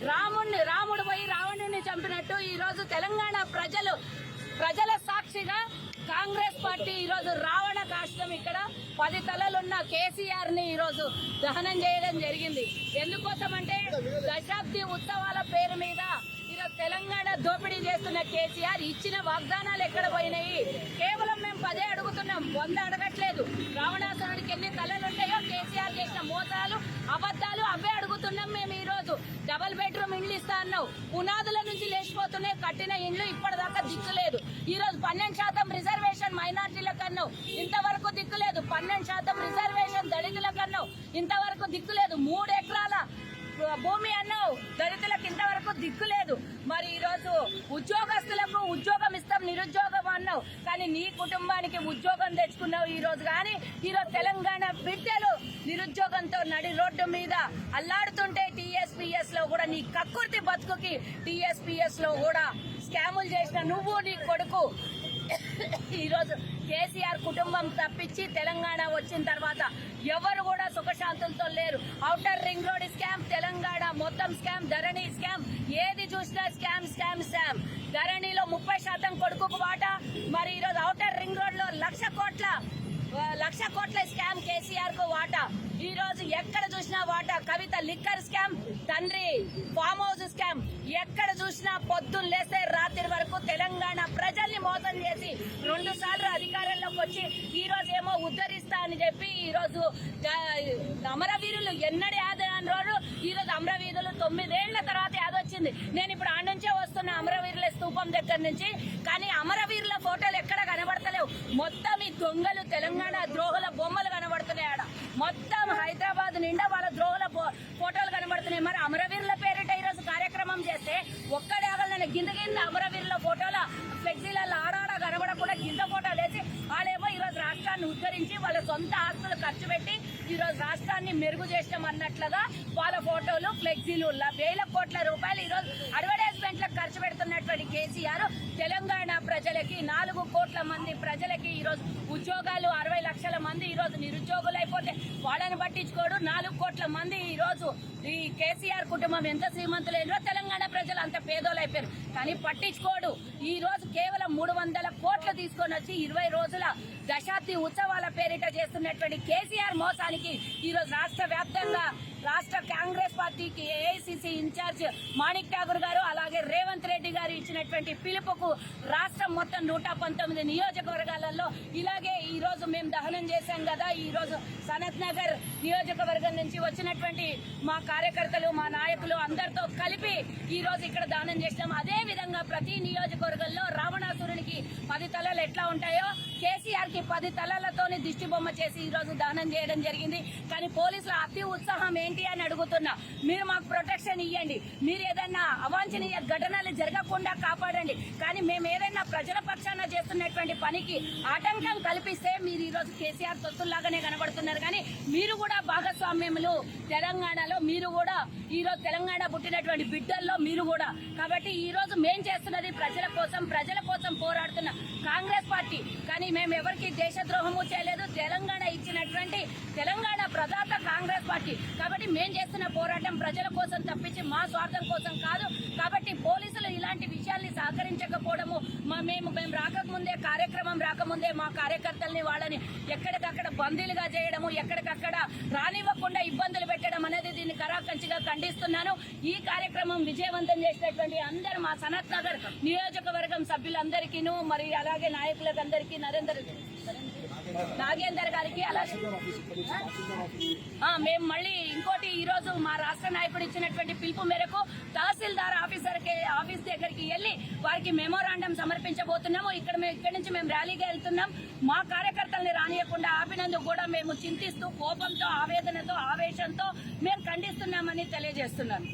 రాముడు పోయి రావణుని చంపినట్టు ఈ రోజు తెలంగాణ ప్రజల సాక్షిగా కాంగ్రెస్ పార్టీ ఈ రోజు రావణ కాష్టం ఇక్కడ 10 తలలున్న కేసీఆర్ ని ఈ రోజు దహనం చేయడం జరిగింది. ఎందుకోసమంటే దశాబ్ది ఉత్సవాల పేరు మీద ఈరోజు తెలంగాణ దోపిడీ చేస్తున్న కేసీఆర్ ఇచ్చిన వాగ్దానాలు ఎక్కడ పోయినాయి? కేవలం మేము 10 అడుగుతున్నాం, 100 అడగట్లేదు. రావణాసురుడికి ఎన్ని తలలు ఉంటాయో కేసీఆర్ చేసిన మోసాలు అబద్దాలు అవే అడుగుతున్నాం. మేము ఈ రోజు డబుల్ బెడ్రూమ్ ఇండ్లు ఇస్తా అన్నావు, పునాదుల నుంచి లేచిపోతున్నాయి కట్టిన ఇండ్లు ఇప్పటిదాకా దిక్కులేదు. ఈ రోజు 12% రిజర్వేషన్ మైనార్టీలకు అన్నావు, ఇంతవరకు దిక్కులేదు. 12% రిజర్వేషన్ దళితులకు అన్నావు, ఇంతవరకు దిక్కులేదు. 3 ఎకరాల భూమి అన్నావు, దళితులకు ఇంతవరకు దిక్కులేదు. మరి ఈ రోజు ఉద్యోగస్తులకు ఉద్యోగం ఇస్తాం, నిరుద్యోగం అన్నావు, కానీ నీ కుటుంబానికి ఉద్యోగం తెచ్చుకున్నావు ఈ రోజు. కానీ ఈ రోజు తెలంగాణ బిడ్డలు నిరుద్యోగంతో నడి రోడ్డు మీద అల్లాడుతుంటే టీఎస్పీఎస్ లో కూడా నీ కక్కుర్తి బతుకుకి టీఎస్పీఎస్ లో కూడా స్కాములు చేసిన నువ్వు నీ కొడుకు ఈరోజు కేసీఆర్ కుటుంబం తప్పించి తెలంగాణ వచ్చిన తర్వాత ఎవరు కూడా సుఖశాంతులతో లేరు. Outer ring road scam, Telangana మొత్తం స్కామ్, ధరణి స్కామ్, ఏది చూసినా స్కామ్ స్కామ్ స్కామ్. ధరణిలో 30% కొడుకుకు వాటా. మరి ఈరోజు ఔటర్ రింగ్ రోడ్ లో 1,00,00,000 కోట్ల స్కామ్ కేసీఆర్ కు వాటా. ఈ రోజు ఎక్కడ చూసినా వాటా. కవిత లిక్కర్ స్కామ్, తండ్రి ఫామ్ హౌస్ స్కామ్, ఎక్కడ చూసినా పొద్దున్న లేస్తే రాత్రి వరకు తెలంగాణ ప్రజల్ని మోసం చేసి 2 సార్లు అధికారంలోకి వచ్చి ఈ రోజు ఏమో ఉద్ధరిస్తా అని చెప్పి ఈ రోజు అమరవీరులు ఎన్నడే ఆదాయని రోజు ఈ రోజు అమరవీరులు 9 ఏళ్ల తర్వాత యాదొచ్చింది. నేను ఇప్పుడు ఆ నుంచే వస్తున్న అమరవీరుల స్తూపం దగ్గర నుంచి, కానీ అమరవీరుల ఫోటోలు ఎక్కడ కనబడతలేవు. మొత్తం ఈ దొంగలు తెలంగాణ ద్రోహుల బొమ్మలు కనబడుతున్నాయి. ఆడ మొత్తం హైదరాబాద్ నిండా వాళ్ళ ద్రోహుల ఫోటోలు కనబడుతున్నాయి. మరి అమరవీరుల పేరిట ఈ రోజు కార్యక్రమం చేస్తే ఒక్కడే ఆగలనే గింద అమరవీరుల ఫోటోల ఫ్లెక్సీలలో ఆడాడ కనబడకుండా గింద ఫోటోలు వేసి వాళ్ళేమో ఈ రోజు రాష్ట్రాన్ని ఉద్ధరించి వాళ్ళ సొంత ఆస్తులు ఖర్చు పెట్టి ఈ రోజు రాష్ట్రాన్ని మెరుగు చేసాం అన్నట్లుగా వాళ్ళ ఫోటోలు ఫ్లెక్సీలు 1,000 కోట్ల రూపాయలు ఈ రోజు అడ్వర్టైజ్మెంట్లకు ఖర్చు పెడుతున్నటువంటి కేసీఆర్ తెలంగాణ ప్రజలకి 4 కోట్ల మంది ప్రజలకి ఈ రోజు ఉద్యోగాలు 60 లక్షల మంది ఈ రోజు నిరుద్యోగులు అయిపోతే వాళ్ళని పట్టించుకోడు. 4 కోట్ల మంది ఈ రోజు ఈ కేసీఆర్ కుటుంబం ఎంత శ్రీమంతులైనో తెలంగాణ ప్రజలు అంత పేదోళ్ళు అయిపోయారు, కానీ పట్టించుకోడు. ఈ రోజు కేవలం 300 కోట్లు తీసుకొని వచ్చి 20 రోజుల దశాబ్ది ఉత్సవాల పేరిట చేస్తున్నటువంటి కేసీఆర్ మోసానికి ఈ రోజు రాష్ట్ర వ్యాప్తంగా రాష్ట్ర కాంగ్రెస్ పార్టీకి ఏఐసిసి ఇన్ఛార్జ్ మాణిక్ ఠాగూర్ గారు అలాగే రేవంత్ రెడ్డి గారు ఇచ్చినటువంటి పిలుపుకు రాష్ట్రం మొత్తం 119 నియోజకవర్గాలలో ఇలాగే ఈ రోజు మేము దహనం చేశాం కదా. ఈ రోజు సనత్ నగర్ నియోజకవర్గం నుంచి వచ్చినటువంటి మా కార్యకర్తలు మా నాయకులు అందరితో కలిపి ఈ రోజు ఇక్కడ దానం చేసినాం. అదే విధంగా ప్రతి నియోజకవర్గంలో రావణాసురునికి 10 తలలు ఎట్లా ఉంటాయో కేసీఆర్ కి 10 తలలతోని దిష్టి బొమ్మ చేసి ఈ రోజు దానం చేయడం జరిగింది. కానీ పోలీసుల అతి ఉత్సాహం ఏంటి అని అడుగుతున్నా. మీరు మాకు ప్రొటెక్షన్ ఇవ్వండి, మీరు ఏదైనా అవాంఛనీయ ఘటనలు జరగకుండా కాపాడండి, కానీ మేము ఏదైనా ప్రజల పక్షాన చేస్తున్నటువంటి పనికి ఆటంకం కల్పిస్తే మీరు ఈ రోజు కేసీఆర్ తొత్తుల్లాగానే కనబడుతున్నారు. కానీ మీరు కూడా భాగస్వామ్యములు తెలంగాణలో, మీరు కూడా ఈ రోజు తెలంగాణ పుట్టినటువంటి బిడ్డల్లో మీరు కూడా. కాబట్టి ఈ రోజు మేం చేస్తున్నది ప్రజల కోసం పోరాడుతున్న కాంగ్రెస్ పార్టీ. కానీ మేము ఎవరికి దేశద్రోహము చేయలేదు. తెలంగాణ ఇచ్చినటువంటి తెలంగాణ ప్రదాత కాంగ్రెస్ పార్టీ. కాబట్టి మేం చేస్తున్న పోరాటం ప్రజల కోసం తప్పించి మా స్వార్థం కోసం కాదు. కాబట్టి పోలీసులు ఇలాంటి విషయాల్ని సహకరించకపోవడము, మేము కార్యక్రమం రాకముందే మా కార్యకర్తల్ని వాళ్ళని ఎక్కడికక్కడ బందీలుగా చేయడము, ఎక్కడికక్కడ రానివ్వకుండా ఇబ్బందులు పెట్టడం అనేది దీన్ని కరాకంచిగా ఖండిస్తున్నాను. ఈ కార్యక్రమం విజయవంతం చేసినటువంటి అందరు మా సనత్ నగర్ నియోజకవర్గం సభ్యులందరికీను, మరి అలాగే నాయకులకు అందరికీ, నాగేందర్ గారికి, అలాగే మేము మళ్ళీ ఇంకోటి ఈ రోజు మా రాష్ట్ర నాయకుడు ఇచ్చినటువంటి పిలుపు మేరకు తహసీల్దార్ ఆఫీస్ దగ్గరికి వెళ్లి వారికి మెమోరాండం సమర్పించబోతున్నాము. ఇక్కడి నుంచి మేము ర్యాలీగా వెళ్తున్నాం. మా కార్యకర్తల్ని రానియకుండా ఆపినందుకు కూడా మేము చింతిస్తూ కోపంతో, ఆవేదనతో, ఆవేశంతో మేము ఖండిస్తున్నామని తెలియజేస్తున్నాను.